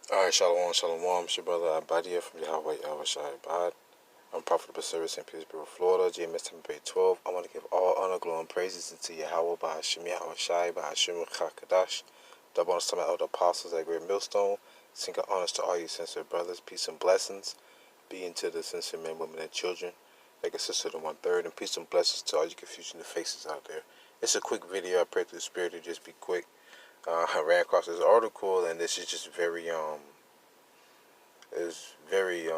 Alright, Shalom, Shalom. It's your brother AHBAD from YAHAWAH, AHBAD. I'm Profitable Service in Pittsburgh, Florida, GMS Temple 12. I want to give all honor, glory, and praises into Yahawah, BAHASHIM, YAHAWASHI, BAHASHIM, KHAKADASH. Double honors to my elder apostles at Great Millstone. Single honors to all you sincere brothers. Peace and blessings be into the sincere men, women, and children. Like a sister to 1/3. And peace and blessings to all you confusion faces out there. It's a quick video. I pray through the Spirit to just be quick. I ran across this article, and this is just very is very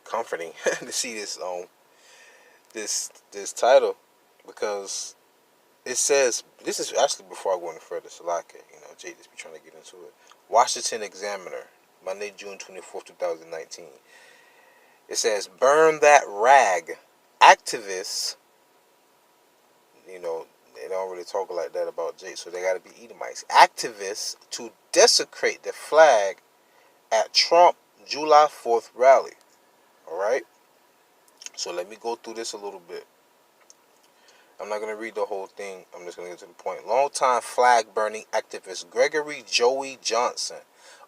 comforting to see this title, because it says, this is actually before I go any further, Salaka, Jay just be trying to get into it. Washington Examiner, Monday, June 24th, 2019. It says, burn that rag. Activists, they don't really talk like that about Jay, so they got to be Edomites. Activists to desecrate the flag at Trump July 4th rally. Alright? So let me go through this a little bit. I'm not going to read the whole thing. I'm just going to get to the point. Longtime flag-burning activist Gregory Joey Johnson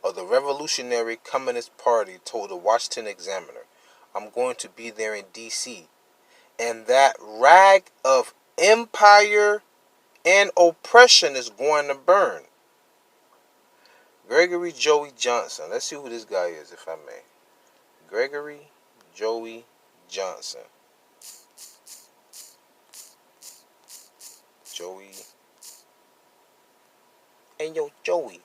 of the Revolutionary Communist Party told the Washington Examiner, I'm going to be there in D.C. and that rag of empire and oppression is going to burn. Gregory Joey Johnson. Let's see who this guy is, if I may. Gregory Joey Johnson. Joey. And yo, Joey.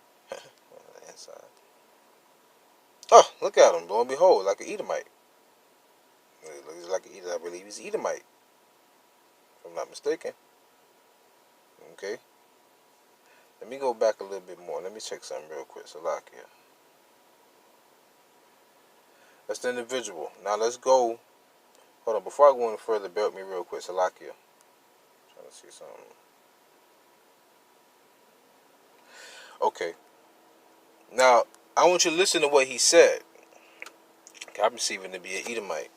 Oh, look at him. Lo and behold, like an Edomite. He looks like an Edomite. I believe he's Edomite, if I'm not mistaken. Okay. Let me go back a little bit more. Let me check something real quick. Salakia. That's the individual. Now let's go. Hold on. Before I go any further, bear with me real quick. Salakia. Trying to see something. Okay. Now, I want you to listen to what he said. I'm perceiving to be an Edomite.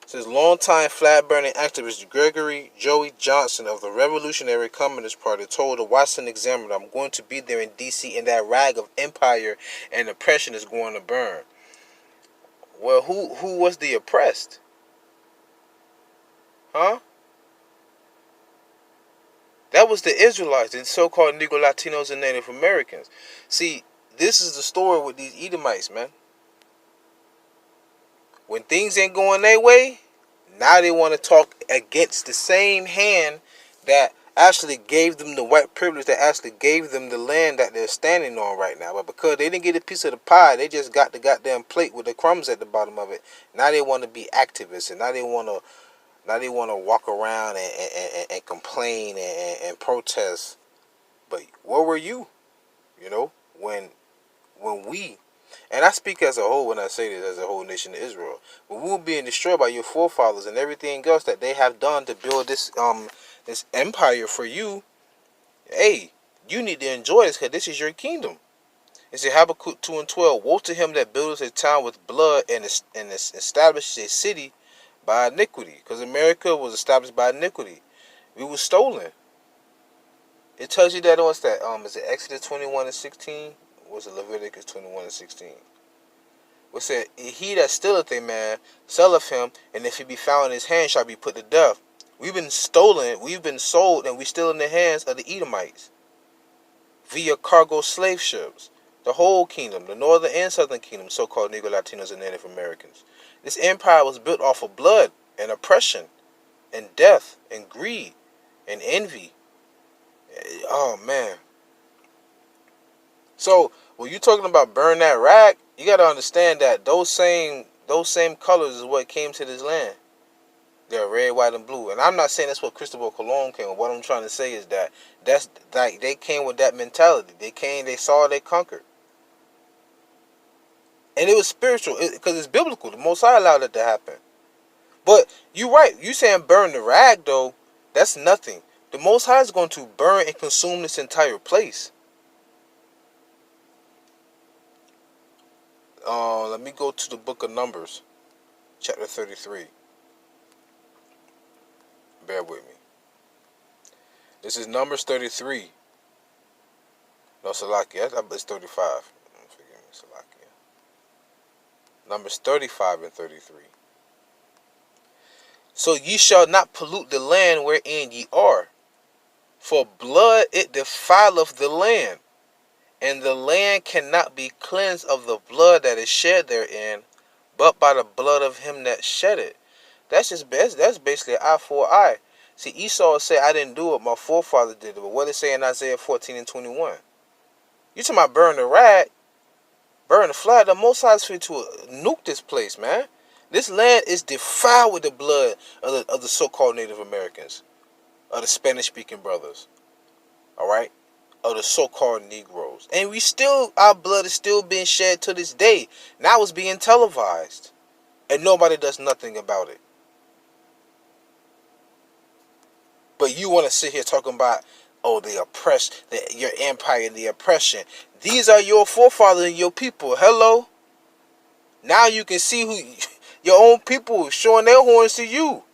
It says, longtime flag-burning activist Gregory Joey Johnson of the Revolutionary Communist Party told the Washington Examiner, I'm going to be there in D.C. and that rag of empire and oppression is going to burn. Well, who was the oppressed? Huh? That was the Israelites, the so-called Negro Latinos and Native Americans. See, this is the story with these Edomites, man. When things ain't going their way, now they want to talk against the same hand that actually gave them the white privilege, that actually gave them the land that they're standing on right now. But because they didn't get a piece of the pie, they just got the goddamn plate with the crumbs at the bottom of it. Now they want to be activists, and now they want to walk around and complain and protest. But where were you? When we, and I speak as a whole when I say this, as a whole nation of Israel, when we were being destroyed by your forefathers and everything else that they have done to build this empire for you, hey, you need to enjoy this, because this is your kingdom. It said Habakkuk 2:12, woe to him that builds a town with blood and establishes a city by iniquity, because America was established by iniquity. We were stolen. It tells you that, what's that? Is it Exodus 21:16? Or was it Leviticus 21:16? It said, he that stealeth a man selleth him, and if he be found in his hand shall be put to death. We've been stolen, we've been sold, and we're still in the hands of the Edomites via cargo slave ships. The whole kingdom, the northern and southern kingdom, so-called Negro Latinos and Native Americans. This empire was built off of blood and oppression and death and greed and envy. Oh, man. So, when you're talking about burn that rag, you got to understand that those same colors is what came to this land. They're red, white, and blue. And I'm not saying that's what Cristobal Colon came with. What I'm trying to say is that that's like they came with that mentality. They came, they saw, they conquered. And it was spiritual, because it's biblical. The Most High allowed it to happen. But you're right. You saying burn the rag, though, that's nothing. The Most High is going to burn and consume this entire place. Let me go to the book of Numbers, chapter 33. Bear with me. This is Numbers 33. No, Salaki, it's 35. Forgive me. Salakia. Numbers 35 and 33. So ye shall not pollute the land wherein ye are, for blood it defileth the land, and the land cannot be cleansed of the blood that is shed therein, but by the blood of him that shed it. That's basically eye for eye. See, Esau said, I didn't do it, my forefather did it. But what it say in Isaiah 14 and 21? You talking about burn the rag, burn the flag? The Most High is free to nuke this place, man. This land is defiled with the blood of the so-called Native Americans, of the Spanish-speaking brothers, all right, of the so-called Negroes. And our blood is still being shed to this day. Now it's being televised, and nobody does nothing about it. But you want to sit here talking about, oh, the oppressed, your empire, the oppression. These are your forefathers and your people. Hello? Now you can see who your own people showing their horns to you.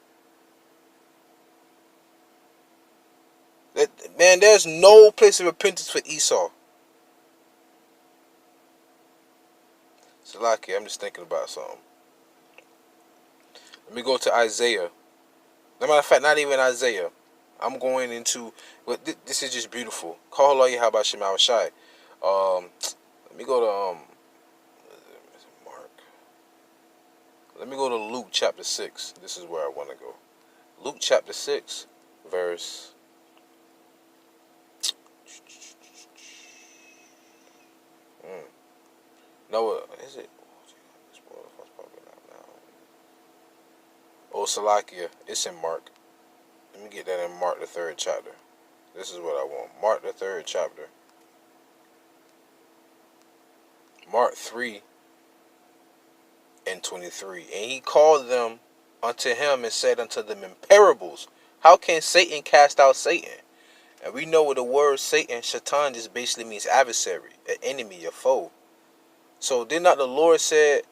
Man, there's no place of repentance for Esau. Salaki, I'm just thinking about something. Let me go to Isaiah. No matter of fact, not even Isaiah. I'm going into, but this is just beautiful. Call Allah YAHAWASHI. Let me go to Mark. Let me go to Luke chapter 6. This is where I want to go. Luke chapter 6, verse. No, is it? Oh, Salakia. It's in Mark. Let me get that in Mark the 3rd chapter. This is what I want. Mark the 3rd chapter. Mark 3 and 23. And he called them unto him and said unto them in parables, how can Satan cast out Satan? And we know what the word Satan, Shaitan, just basically means adversary, an enemy, a foe. So did not the Lord said,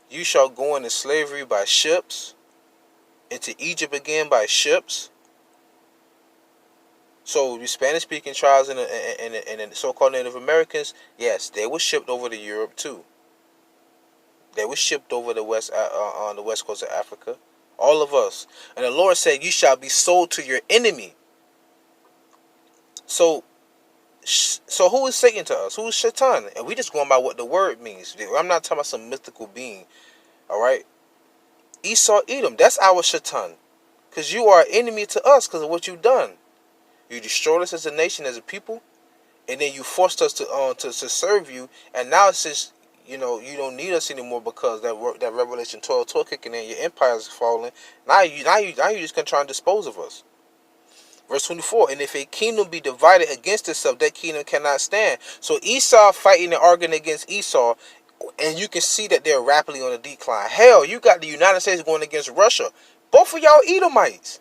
you shall go into slavery by ships, into Egypt again by ships? So the Spanish-speaking tribes and the so-called Native Americans, yes, they were shipped over to Europe too. They were shipped over the on the west coast of Africa. All of us. And the Lord said, you shall be sold to your enemy. So who is Satan to us? Who is Shaitan? And we just going by what the word means. I'm not talking about some mythical being. All right? Esau, Edom, that's our Shaitan. Because you are an enemy to us because of what you've done. You destroyed us as a nation, as a people, and then you forced us to serve you. And now it's just, you don't need us anymore because that Revelation 12 kicking in. Your empire is falling. Now you just gonna try and dispose of us. Verse 24. And if a kingdom be divided against itself, that kingdom cannot stand. So Esau fighting and arguing against Esau, and you can see that they're rapidly on a decline. Hell, you got the United States going against Russia. Both of y'all Edomites.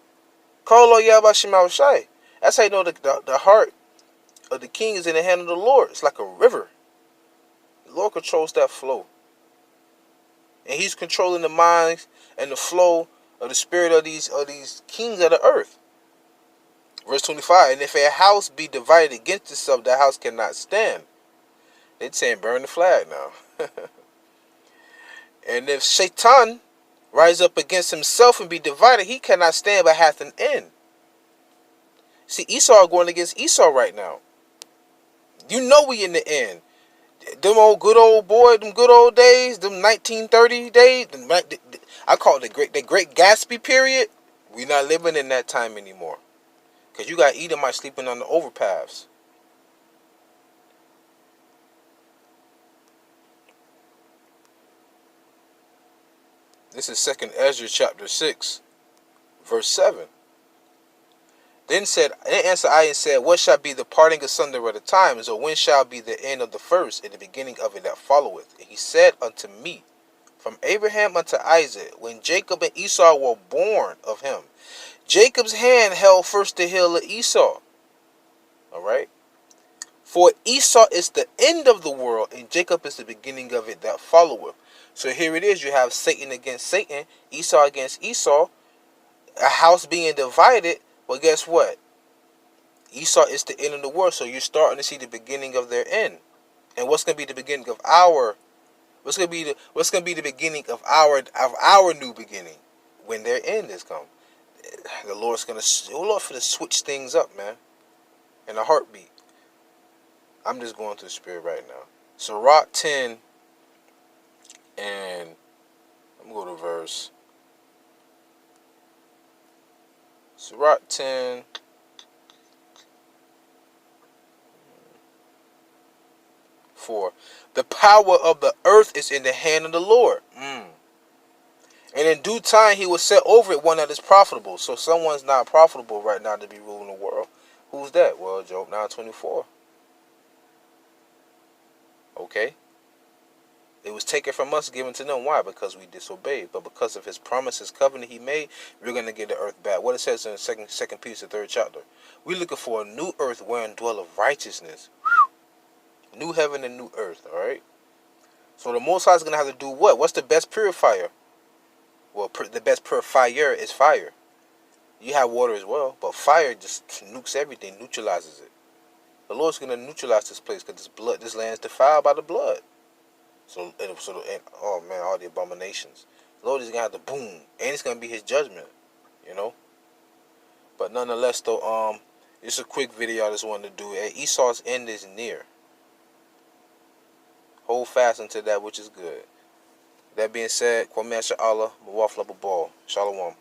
Call YAHAWASHI. That's how you know the heart of the king is in the hand of the Lord. It's like a river. The Lord controls that flow. And he's controlling the minds and the flow of the spirit of these kings of the earth. Verse 25. And if a house be divided against itself, that house cannot stand. They're saying burn the flag now. And if Shaitan rise up against himself and be divided, he cannot stand but hath an end. See, Esau going against Esau right now. You know we in the end. Them good old days, them 1930 days, I call it the Great Gatsby period. We not living in that time anymore. Because you got Edomites sleeping on the overpaths. This is 2nd Ezra chapter 6, verse 7. Then answered I and said, what shall be the parting asunder of the times, or when shall be the end of the first, and the beginning of it that followeth? And he said unto me, from Abraham unto Isaac, when Jacob and Esau were born of him. Jacob's hand held first the heel of Esau. Alright? For Esau is the end of the world, and Jacob is the beginning of it that followeth. So here it is. You have Satan against Satan, Esau against Esau, a house being divided. But guess what? Esau is the end of the world. So you're starting to see the beginning of their end. And what's going to be the beginning of our What's gonna be the beginning of our new beginning when their end is come? The Lord's gonna switch things up, man, in a heartbeat. I'm just going through the spirit right now. Sirach 10, and I'm gonna go to verse. Sirach 10. For the power of the earth is in the hand of the Lord. And in due time he will set over it one that is profitable. So someone's not profitable right now to be ruling the world. Who's that? Well, Job 9:24. Okay. It was taken from us, given to them. Why? Because we disobeyed. But because of his promises, covenant he made, we're going to get the earth back. What it says in the second piece, the 3rd chapter. We're looking for a new earth wherein dwelleth righteousness. New heaven and new earth, alright? So the Most High is going to have to do what? What's the best purifier? Well, the best purifier is fire. You have water as well, but fire just nukes everything, neutralizes it. The Lord's going to neutralize this place because this land is defiled by the blood. So, oh man, all the abominations. The Lord is going to have to boom, and it's going to be his judgment, you know? But nonetheless, though, it's a quick video I just wanted to do. Esau's end is near. Hold fast unto that which is good. That being said, Kwame Asha Allah, Mawaf Lababal. Shalom.